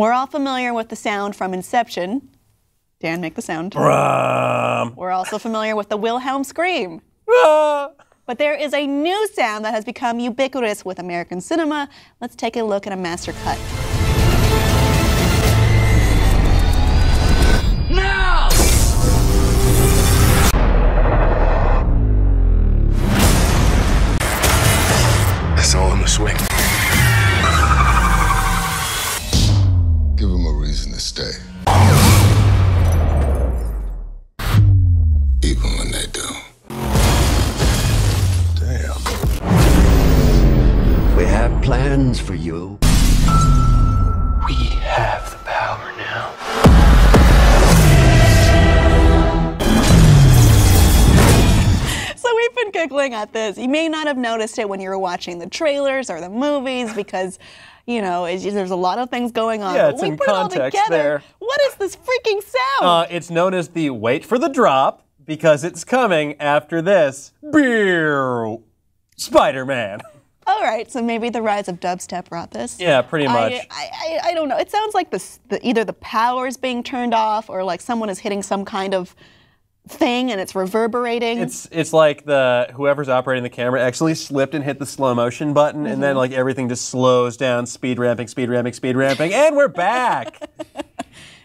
We're all familiar with the sound from Inception. Dan, make the sound. We're also familiar with the Wilhelm scream. But there is a new sound that has become ubiquitous with American cinema. Let's take a look at a master cut. Now! It's all in the swing. Give them a reason to stay. Even when they do. Damn. We have plans for you. We have the power now. So we've been giggling at this. You may not have noticed it when you were watching the trailers or the movies because, you know, there's a lot of things going on. Yeah, but it's we in put it all context together. there. What is this freaking sound? It's known as the wait for the drop because it's coming after this. Spider-Man. All right, so maybe the rise of dubstep brought this. Yeah, pretty much. I don't know. It sounds like either the power is being turned off or like someone is hitting some kind of thing and it's reverberating. It's like whoever's operating the camera actually slipped and hit the slow motion button, and then like everything just slows down, speed ramping, and we're back.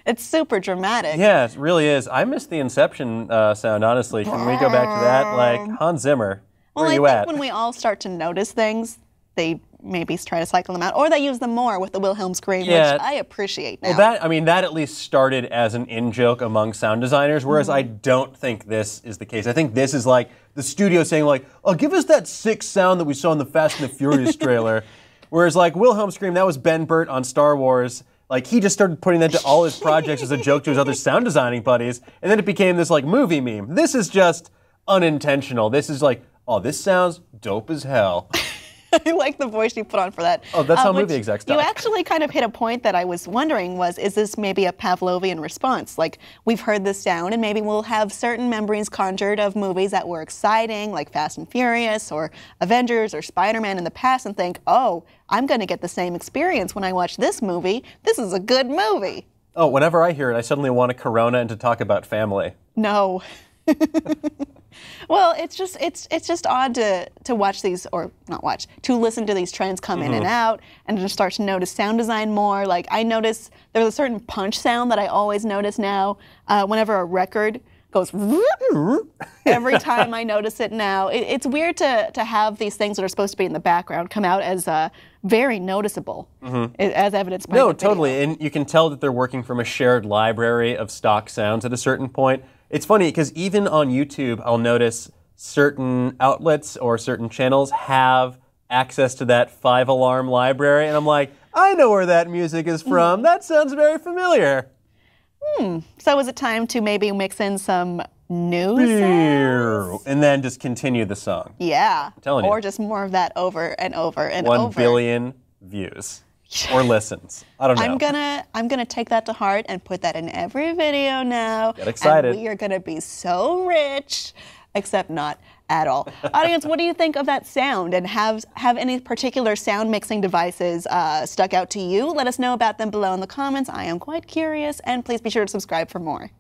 It's super dramatic. Yeah, it really is. I miss the Inception sound, honestly. Can we go back to that? Like Hans Zimmer. Where are you I at? think when we all start to notice things, they maybe try to cycle them out, or they use them more with the Wilhelm scream, Yeah. which I appreciate now. Well, that at least started as an in-joke among sound designers, whereas I don't think this is the case. I think this is like the studio saying like, oh, give us that sick sound that we saw in the Fast and the Furious trailer. Whereas like Wilhelm scream, that was Ben Burtt on Star Wars. Like he just started putting that to all his projects as a joke to his other sound designing buddies, and then it became this like movie meme. This is just unintentional. This is like, oh, this sounds dope as hell. I like the voice you put on for that. Oh, that's how movie execs talk. You actually kind of hit a point that I was wondering is this maybe a Pavlovian response? Like, we've heard this sound, and maybe we'll have certain memories conjured of movies that were exciting, like Fast and Furious, or Avengers, or Spider-Man in the past, and think, oh, I'm going to get the same experience when I watch this movie. This is a good movie. Oh, whenever I hear it, I suddenly want a Corona and to talk about family. No. Well, it's just odd to watch these, or not watch, to listen to these trends come in and out, and to start to notice sound design more. Like I notice there's a certain punch sound that I always notice now whenever a record goes every time I notice it now. It's weird to have these things that are supposed to be in the background come out as very noticeable, as evidenced by the video. Totally, and you can tell that they're working from a shared library of stock sounds at a certain point. It's funny because even on YouTube, I'll notice certain outlets or certain channels have access to that 5-alarm library, and I'm like, I know where that music is from. That sounds very familiar. So is it time to maybe mix in some new sounds? And then just continue the song. Yeah. I'm telling you. Or just more of that over and over and over. 1 billion views. Or listens. I don't know. I'm gonna take that to heart and put that in every video now. Get excited. And we are gonna be so rich, except not at all. Audience, what do you think of that sound? And have any particular sound mixing devices stuck out to you? Let us know about them below in the comments. I am quite curious, and please be sure to subscribe for more.